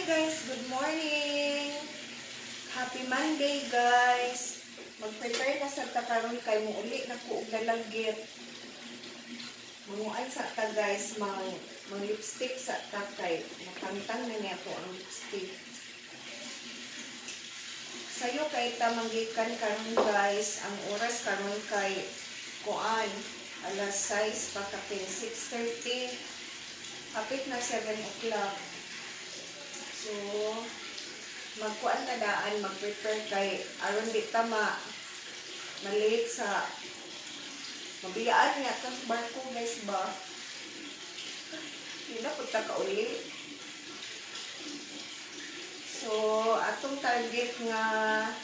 Hi guys, good morning. Happy Monday guys. Mag-prepare na sa takaron kay mo uli na ko og lalagit. Manguan sa ta guys, mang lipstick sa ta kay nakantang na niya ko ang lipstick. Sayo kay ta manggikan karon guys, ang oras karon kay kuan alas 6 pa kapin 6:30. Hapit na 7 o'clock. So, magkuan na daan, mag-prepare kay aron di ta malate sa mabiyaan niya itong barko guys ba. Hindi na punta ka uli. So, atong target nga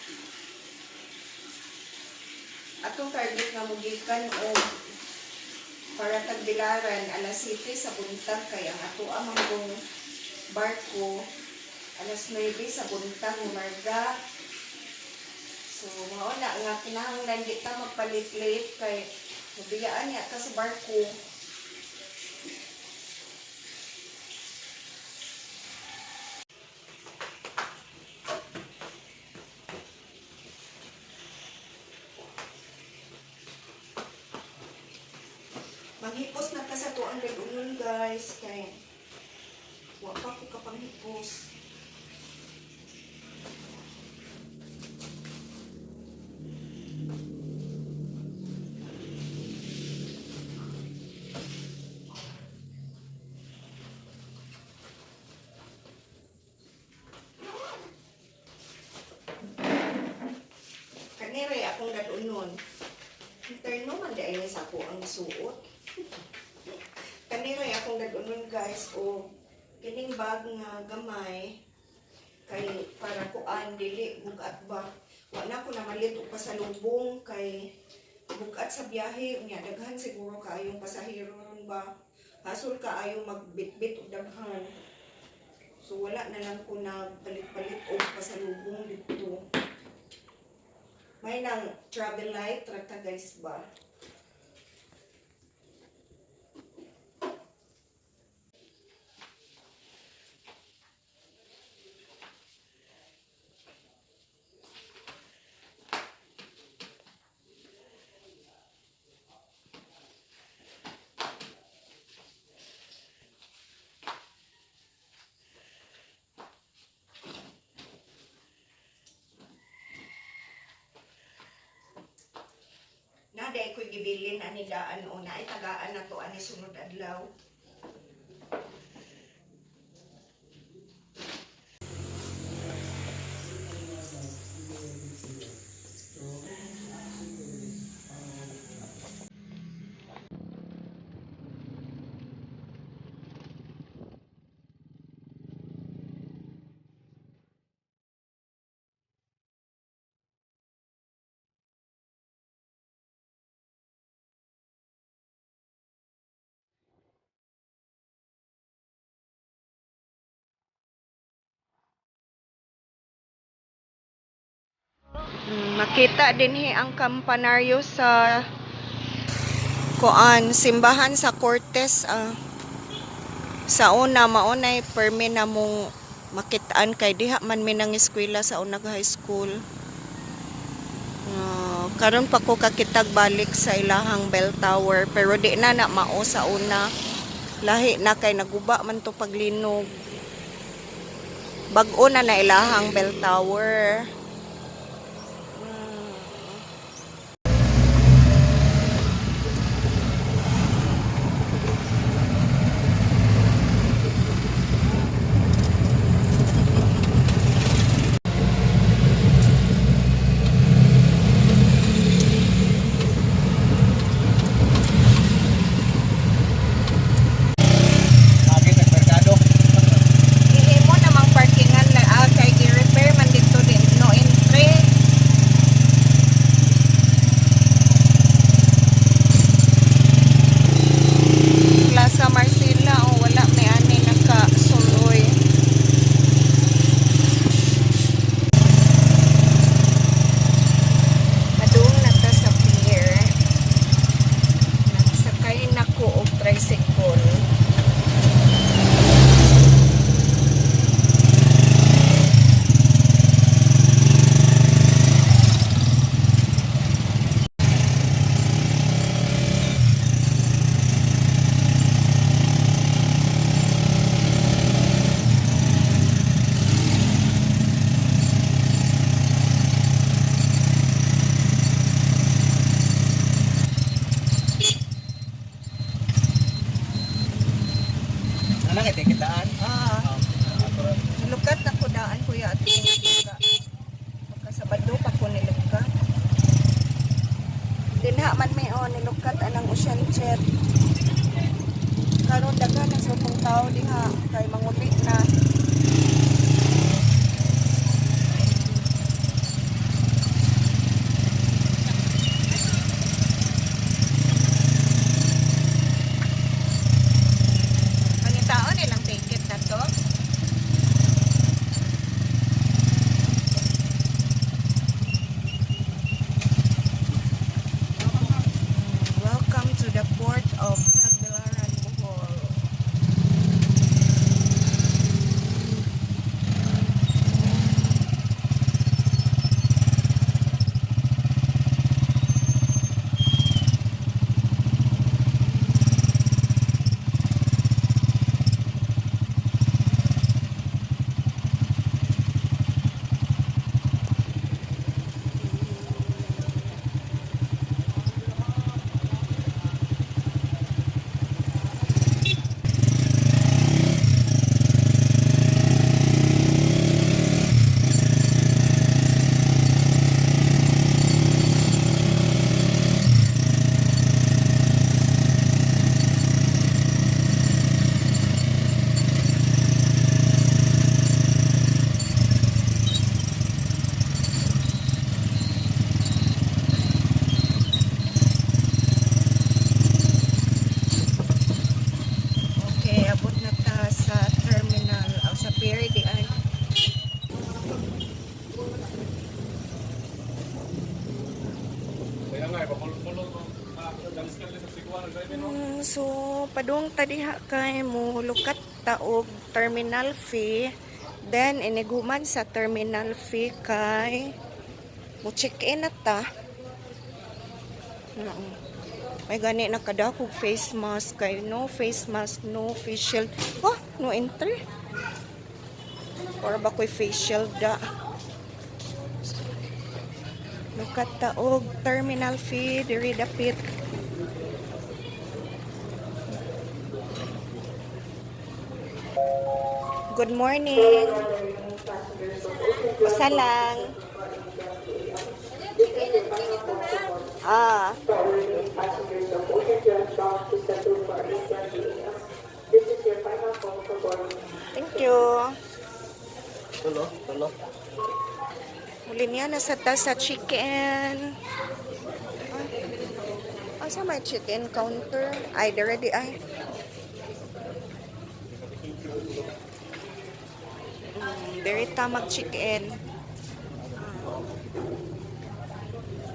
mugikan o para tagbilaran alas 7 sa buntag kay ang ato amang barko alas 9 sa buntag umarga. So, mauna nga kinahanglan di ta magpalit-lit kay mabiyaan niya ta sa barko. Maghipos na ta sa tuang legunon guys kay wa pa ko kapanghipos. Kanire akong gadunon. Interno man di ay sa ako ang suot. Kanire akong gadunon guys o kining bag nga gamay kay para kuan dili bugat ba. Wala ko na malit og pasalubong kay bugat sa biyahe unya daghan siguro kaayong pasahero ron ba. Hasol kaayo magbitbit og daghan. So wala na lang ko na palit-palit og pasalubong dito. May nang travel light rata guys ba. Naday ko'y gibilin ani daan o na tagaan na to ani sunod adlaw. Makita din ang kampanaryo sa kuan simbahan sa Cortes. Sa una maunay permi na mong makitaan kay diha man mi nang eskwela sa unang high school. Karon pa ko kakitag balik sa ilahang bell tower pero di na mao sa una. Lahi na kay naguba man to paglinog. Bag-o na ilahang bell tower. Ihimo namang parkingan kay gi-repair man dito din no So, padung tadiha kay mo lukat taog terminal fee. Then, iniguman sa terminal fee kay mo check-in na ta. May gani na kadakog face mask kay no face mask, no face shield. Oh, no entry. Para ba ko'y face shield da? Lukat taog terminal fee diri dapit. Good morning. Basta lang. Thank you. Tulo. Muli niya nasa sa chicken. Asa may chicken counter? Ay, ready ay. Very tamag chicken.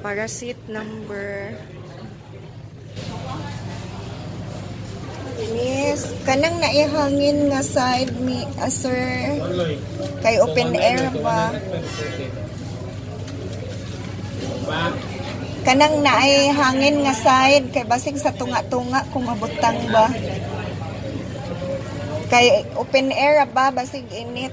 Parasit number. Miss, kanang naihangin nga side mi, sir. Kay open air ba? Kanang naihangin nga side kay basig sa tunga-tunga kung abutang ba? Kay open air ba basig init.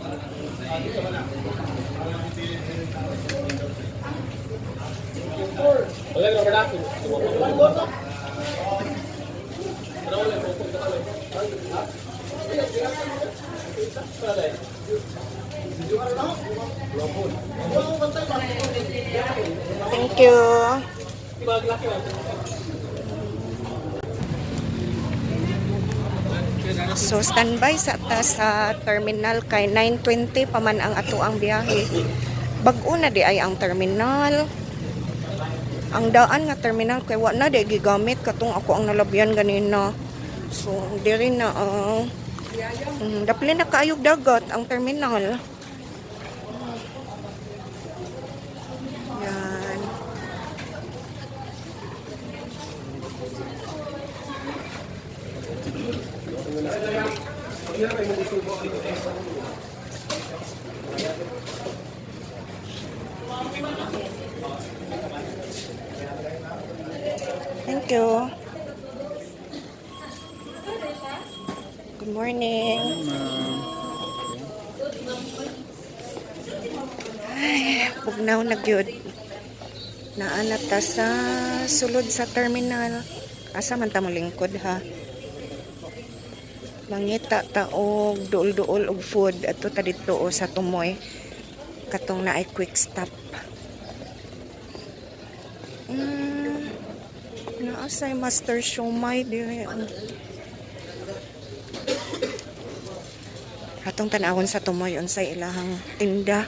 Thank you. So standby sa terminal kay 9:20 pa man ang ato ang biyahe. Bag-o na di ay ang terminal. Ang daan nga terminal kay wa na di gigamit katong ako ang nalabyan ganina. So diri na dapli na kaayog dagat ang terminal. Yan. Thank you. Good morning. Ay, pugnaw na gyud. Naana ta sa sulod sa terminal. Asa man ta mo lingkod ha. Mangita ta og duol-duol og food ato ta dito o sa Tumoy. Katong naay quick stop. Naasay Master Siomai dire. Atong tanawon sa Tumoy unsay ilahang tinda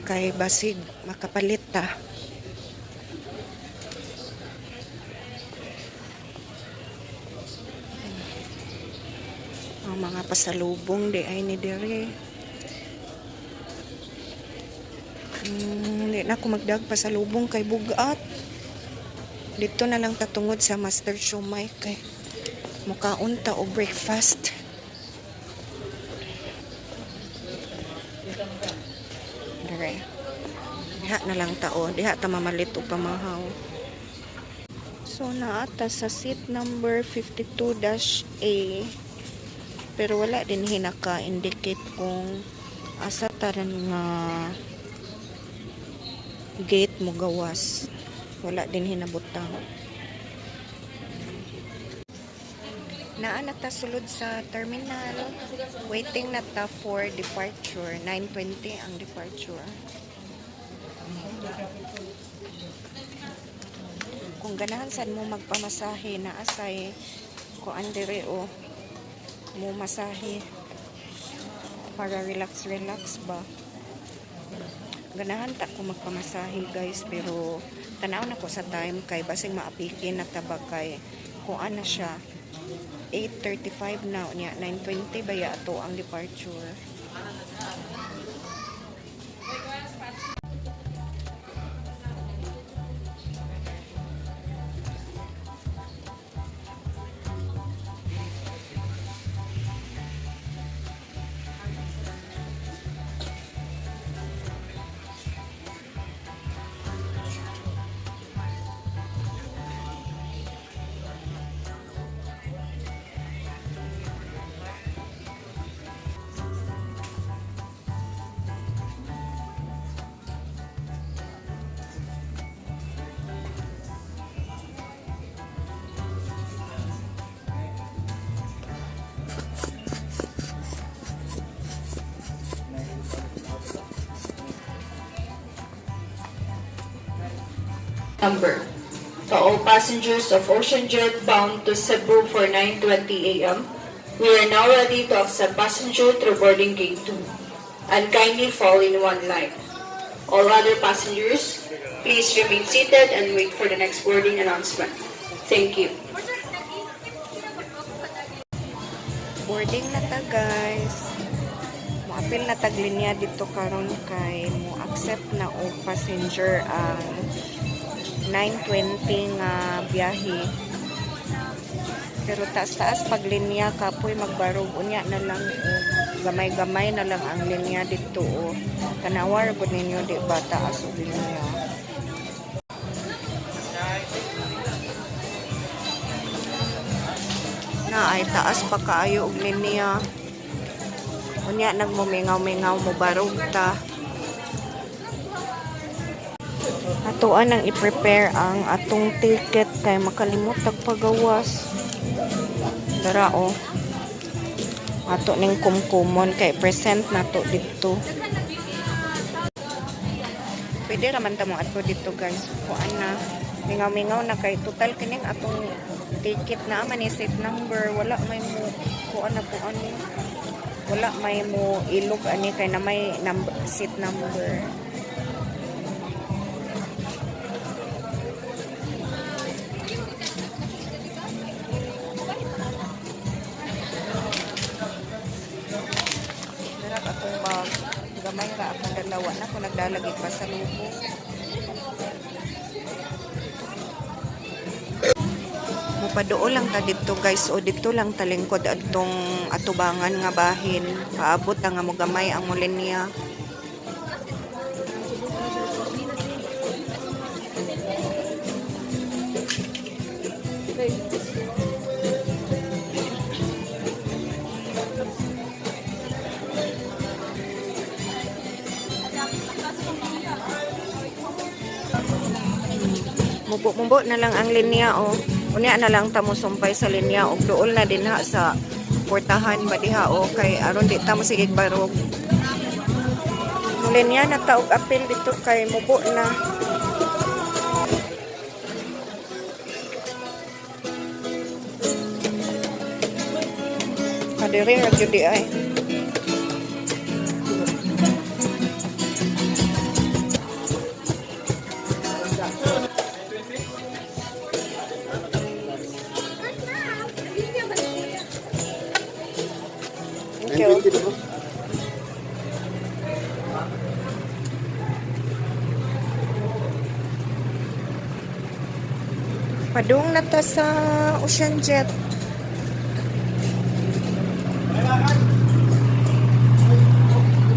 kay basig makapalit ta. Ang mga pasalubong di ay ni dire. Hindi na ako magdag pasalubong kay bugat. Dito na lang tatungod sa Master Siomai kay mukaon ta o breakfast. Dire. Diha na lang tao. Diha ta mamalit o pamahaw. So naata sa seat number 52-A. Pero wala din hinaka-indicate kung asa taran nga gate mo gawas. Wala din hinabutang. Naa na ta sulod sa terminal. Waiting na ta for departure. 9:20 ang departure. Kung ganahan sad mo magpamasahe na asay ko andere o mo masahe para relax ba. Ganahan ta ko magpamasahe guys pero tanaw na ko sa time kay basing maapikin na tabag kay kung ano siya 8:35 na niya 9:20 baya ato ang departure. number. To all passengers of OceanJet bound to Cebu for 9:20 a.m., we are now ready to accept passenger through boarding gate 2, and kindly fall in one line. All other passengers, please remain seated and wait for the next boarding announcement. Thank you. Boarding na ta guys. Moapil na taglinya dito karon kay mo accept na og passenger ang 9:20 nga biyahe. Pero taas-taas pag linya kapoy magbarog unya na lang gamay-gamay na lang ang linya dito o kanawar gud ninyo di ba taas og linya. Na ay taas pa kaayo og linya. Unya nagmumingaw-mingaw mo barog ta. Atuan ang i-prepare ang atong ticket kay makalimot tag pagawas. Dara o. Ato ning kumkumon kay present nato dito. Pwede raman ta mo ato dito guys. Kuan na mingaw-mingaw na kay total kining atong ticket na man ni seat number wala may mo kuan na kuan ni. Wala may mo ilog ani kay na may number, seat number. Gamay ra akong dalawa na kung nagdalagi pa sa lupo. Mupaduo lang ta dito guys o dito lang talingkod adtong atubangan nga bahin. Paabot na nga mo gamay ang mulinya. Mubo na lang ang linya o. Unya na lang ta mo sumpay sa linya og duol na din ha sa portahan ba diha o kay aron di ta mo sigig barog. Linya na ta og apil dito kay mubo na. Kadiri ra gyud di ay. Padung na ta sa OceanJet.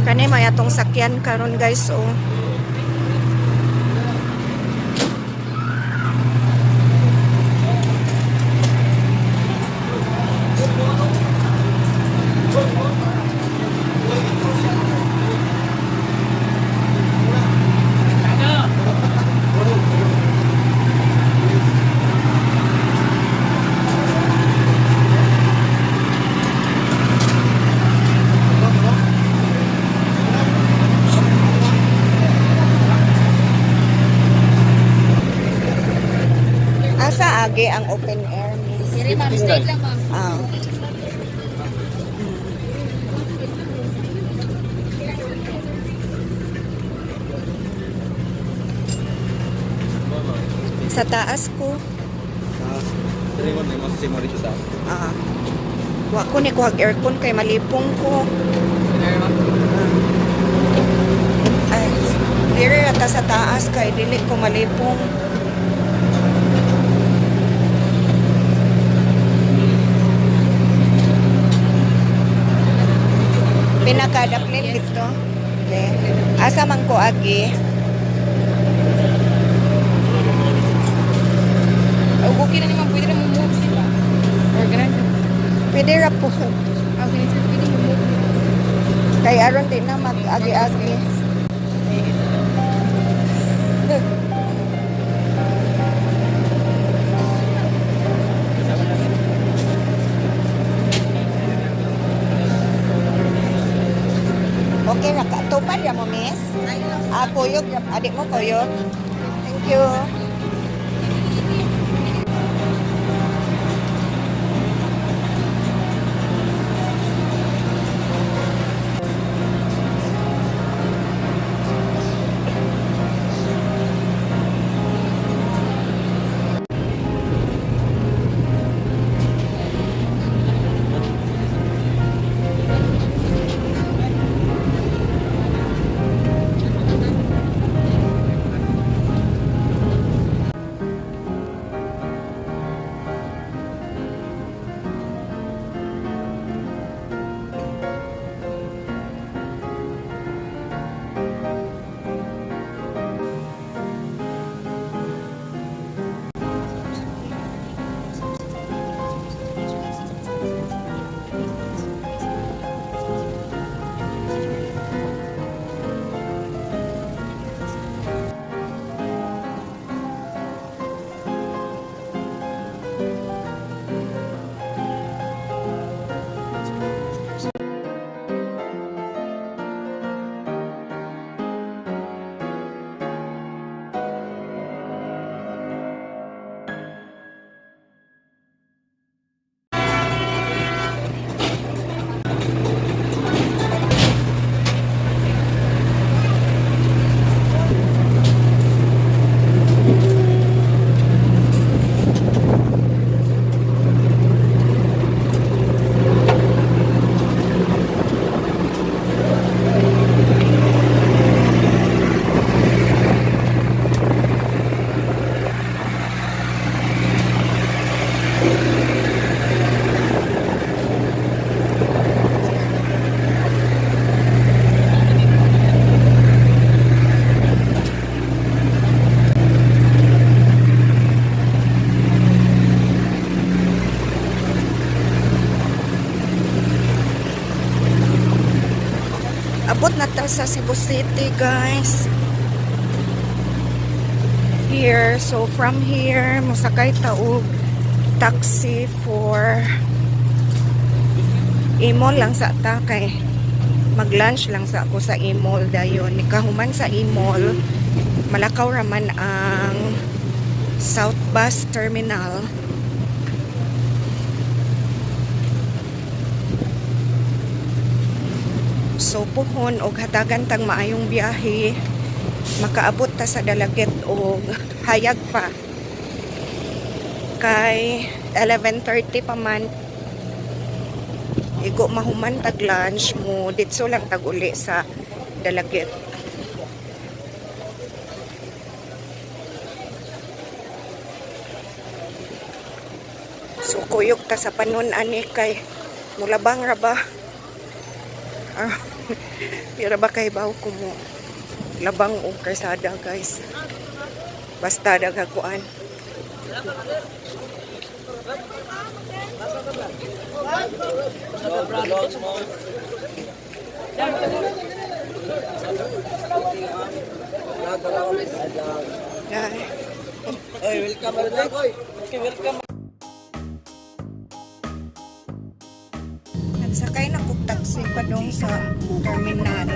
Kani may atong sakyan karon guys o. Agi ang open air. Sige ma'am, straight lang ma'am. Ah. Sa taas ko. Terima kasih mo dito sa. Ah. Wa ko ni kuhag aircon kay malipong ko. Ay, dire ata sa taas kay dili ko malipong. Pinakadaplin dito. Okay. Asa man ko agi? Okay na naman, pwede na move sila. Or ganun. Pwede ra po. Okay, sir, pwede mo move. Kay aron din na mag-agi-agi. Okay na ka. Tupad ya mo, miss? Kuyog. Adik mo kuyog. Thank you. Abot na ta sa Cebu City, guys. Here, so from here, masakay ta og taxi for Imol lang sa ta kay mag-lunch lang sa ako sa Imol dayon. Nikahuman sa Imol, Malakaw raman ang South Bus Terminal. So puhon og hatagan tang maayong biyahe, makaabot ta sa Dalagit og hayag pa kay 11:30 pa man. Igo mahuman tag lunch mo ditso lang tag uli sa Dalagit. So kuyog ta sa panon ani kay mulabang ra ba? Pira ba kay baw ko mo labang og karsada, guys. Basta daghakuan. Hey, welcome. Okay, welcome. Nagsakay na kog taxi pa dong sa terminal.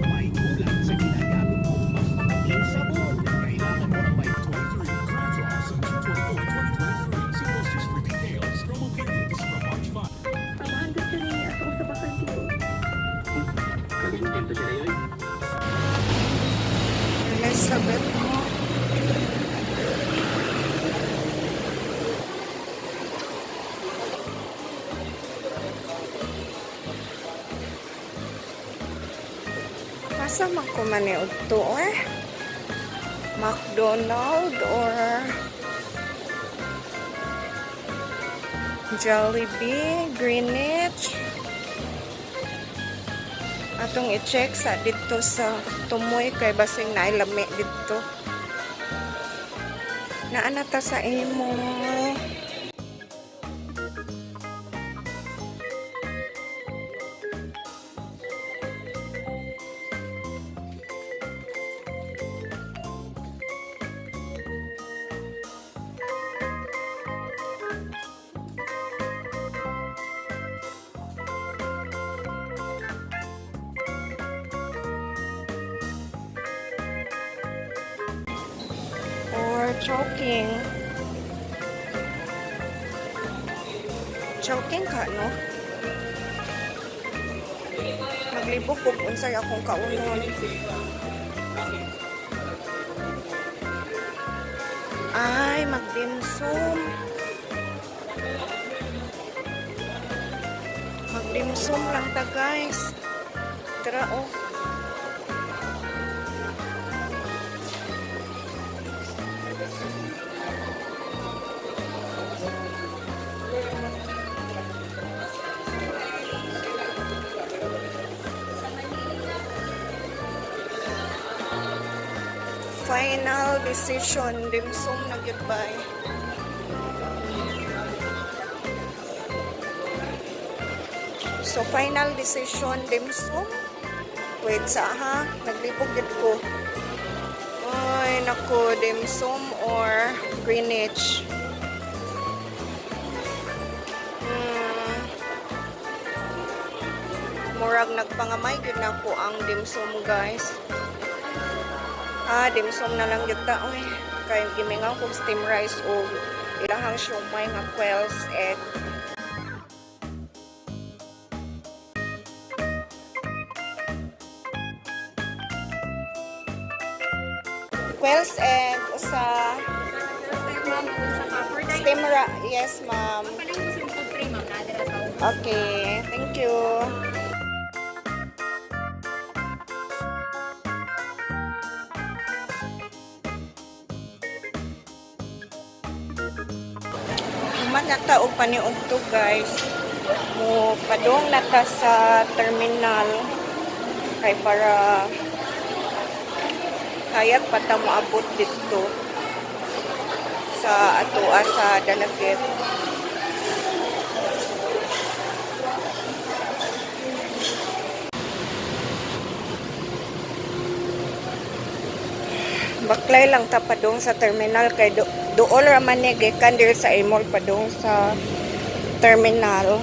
May kulang sa ginagamit mong mapaging sabon. Kailangan mo ng may toy 3 Craftros sa June 24, 2023. See posters for details. Promo period is from March 5. Elizabeth mo. Asa man ko man og to McDonald or Jollibee, Greenwich. Atong i-check sa dito sa Tumoy kay basing nailami dito. Naana ta sa imo. Choking. Choking ka, no? Maglibog kung unsay akong kaunon. Ay, magdimsum. Magdimsum lang ta, guys. Tara, oh. Final decision, dimsum na goodbye. So final decision, dimsum. Wait sa ha, naglibog gid ko. Ay nako, dimsum or Greenwich. Murag nagpangamay gid nako ang dimsum, guys. Dimsum na lang yun ta. Uy, kaya gimingaw kong steam rice o ilahang siomay nga quails egg. Quails egg sa steam rice. Yes, ma'am. Okay, thank you. Nata og paniog to, guys. Mo padong nata sa terminal kay para kayat pa ta moabot dito sa atoa sa Dalagit. baklay lang ta padung sa terminal kay dool ra man ni gikan diri sa Imol padung sa terminal.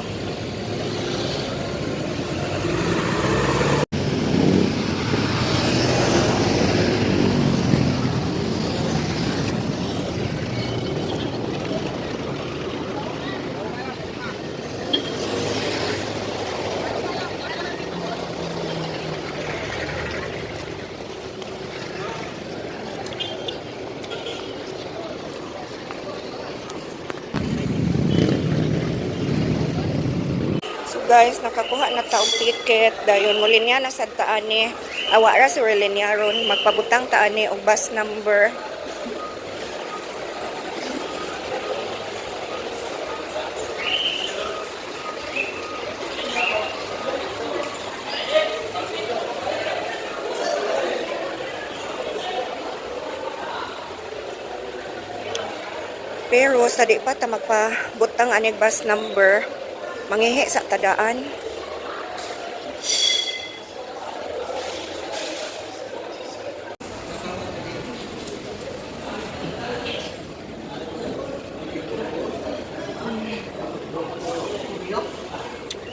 Guys, nakakuha na ta og ticket dayon mo linya na sad ta ani awa ra sa linya ron magpabutang ta ani og bus number. Pero sa di pa ta magpabutang ani bus number, mangihi sa tadaan.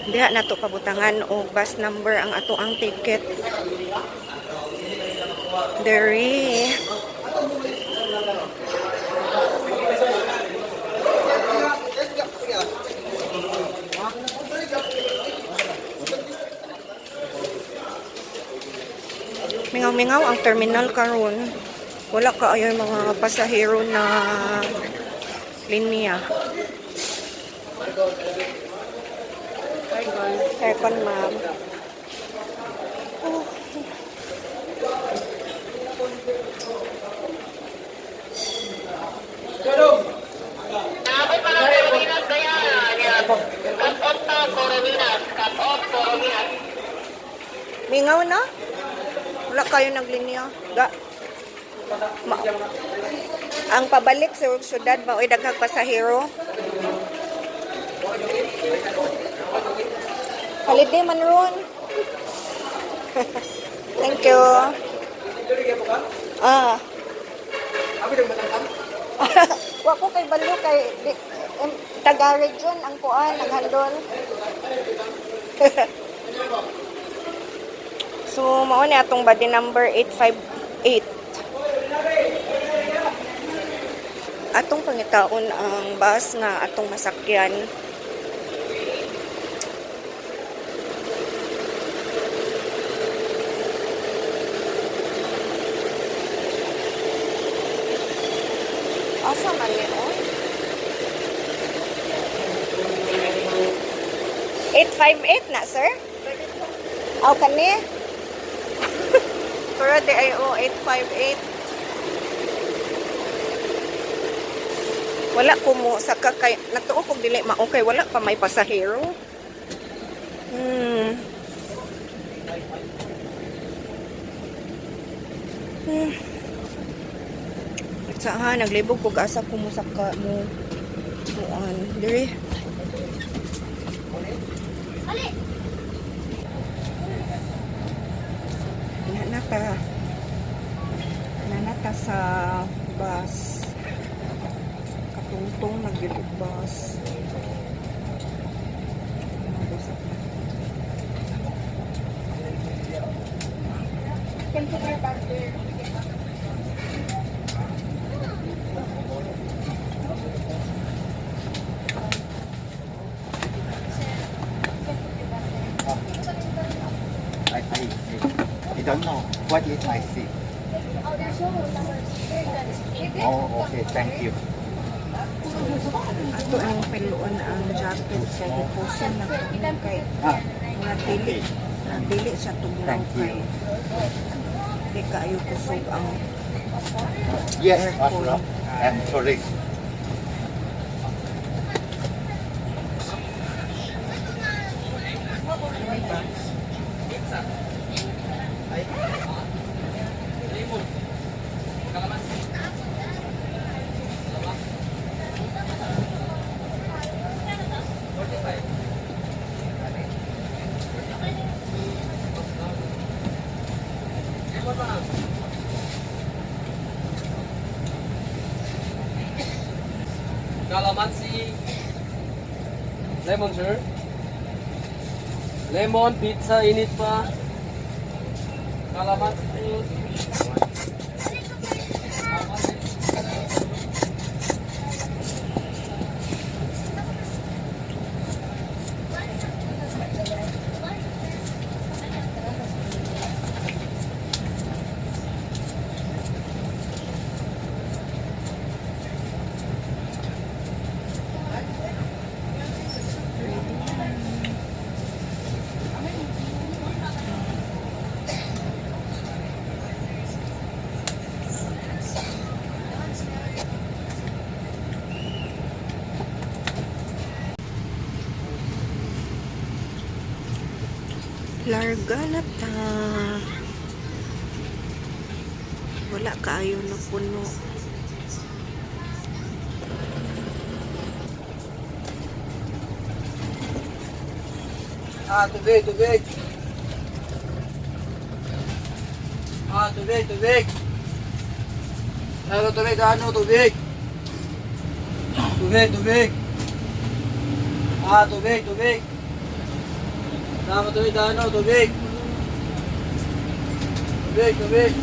Diha na to pabutangan o bus number ang ato ang ticket. Dere. Mingaw-mingaw ang terminal karon. Wala kaayo mga pasahero na linya. Aircon, ma'am. Oh. Mingaw na? Wala kayo naglinya. Ang pabalik sa syudad mao'y daghang pasahero. Holiday man ron. Thank you. Wa ko kay balo kay taga-region ang kuan naghandol. So, mao ni atong body number 858. Atong pangitaon ang bus nga atong masakyan. Asa man ni o? 858 na, sir? Aw kani? Pero di ay 858. Wala ko mo sa kakay natuo kog dili mao kay wala pa may pasahero. Saan naglibog kog asa ko mo saka mo kuan diri. Nanata sa bus. Katungtong nagdili bus. I don't know. What is my seat? Oh, okay. Thank you. Ato ang piluon ang jacket sa hiposan na kay mga dili sa tugnaw Thank kay you. di kaayo kusog ang Yes, aircon. Asra and tourist. Lemon, sir. Lemon, pizza, init pa. Kalamansi. Larga na ta. Wala kaayo na puno. Tubig, tubig. Tubig, tubig. Tubig, tubig. Tubig, tubig. Tubig, tubig. Tubig, tubig. Tubig, tubig.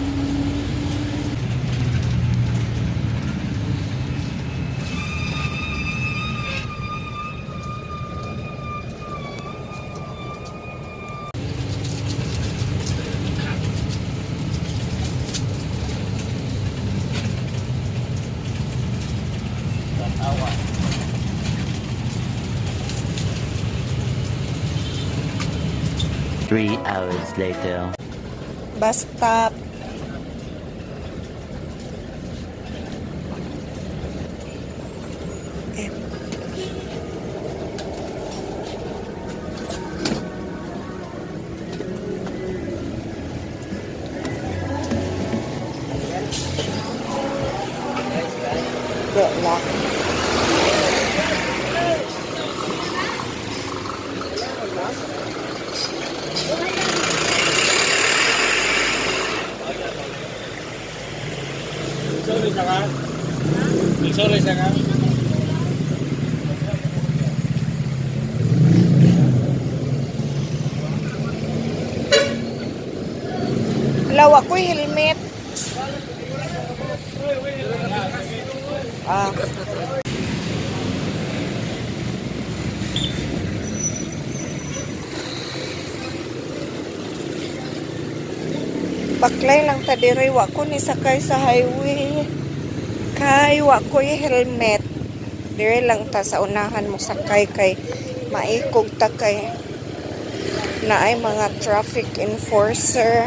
Three hours later. Bus stop. Wala. Lawa ko helmet. Baklay lang ta dire wa ko ni sakay sa highway. Kay wa ko helmet. Dire lang ta sa unahan mo sakay kay maikog ta kay naay mga traffic enforcer.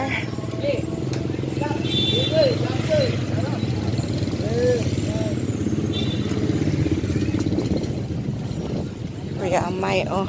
Kuya Amay, oh.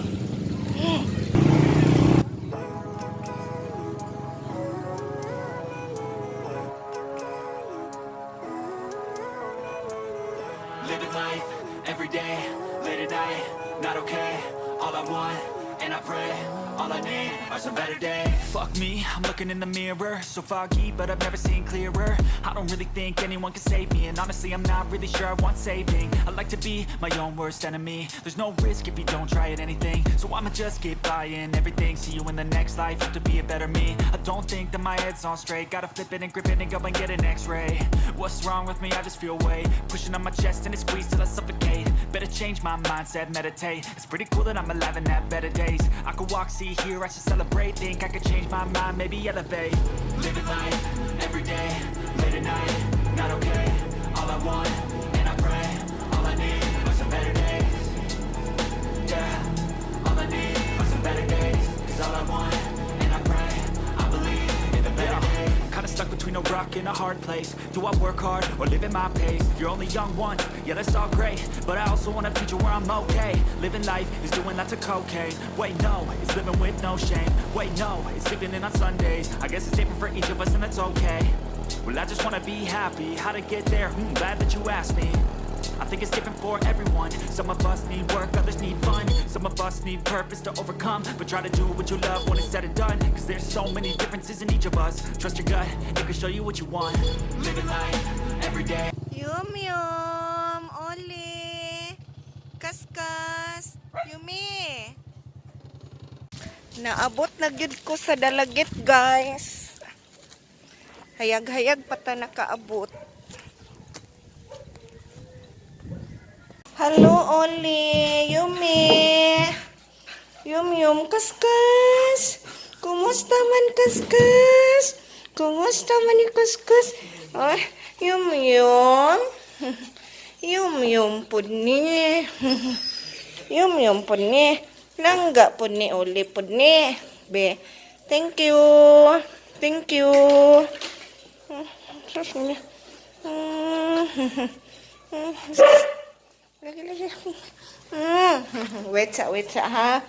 Living life, every day, late at night, not okay. All I want, and I pray, all I need are some better days. Fuck me, I'm looking in the mirror, so foggy, but I've never seen clearer. I don't really think anyone can save me, and honestly I'm not really sure I want saving. I like to be my own worst enemy. There's no risk if you don't try at anything, so I'ma just keep buying everything. See you in the next life, have to be a better me. I don't think that my head's on straight, gotta flip it and grip it and go and get an x-ray. What's wrong with me? I just feel weight pushing on my chest and it squeezes till I suffocate. Better change my mindset, meditate. It's pretty cool that I'm alive and have better days. I could walk, see, hear, I should celebrate. Think I could change my mind, maybe elevate. Living life, every day, late at night, not okay. All I want, and I pray, all I need are some better days. Yeah, all I need are some better days. Cause all I want, and I pray, I believe in the better days. Kinda stuck between a rock and a hard place. Do I work hard or live at my pace? You're only young once, yeah that's all great, but I also want a future where I'm okay. Living life is doing lots of cocaine. Wait no, it's living with no shame. Wait no, it's sleeping in on Sundays. I guess it's different for each of us and that's okay. Well I just wanna be happy, how to get there, glad that you asked me. I think it's different for everyone. Some of us need work, others need fun. Some of us need purpose to overcome. But try to do what you love when it's said and done. Cause there's so many differences in each of us. Trust your gut, it can show you what you want. Living life, every day. Yum yum, Oli, kaskas, yum Yumi. Naabot na gyud ko sa dalagit, guys. Hayag-hayag pa ta nakaabot. Hello, Oli. Yumi. Yum, kaskas. Kumusta man, kaskas? Kumusta man ni kaskas? Ay, yum. Yum po ni. Yum po ni. Langga po ni, Oli po ni. Be, thank you. Thank you. Lagi. Wait sa ha.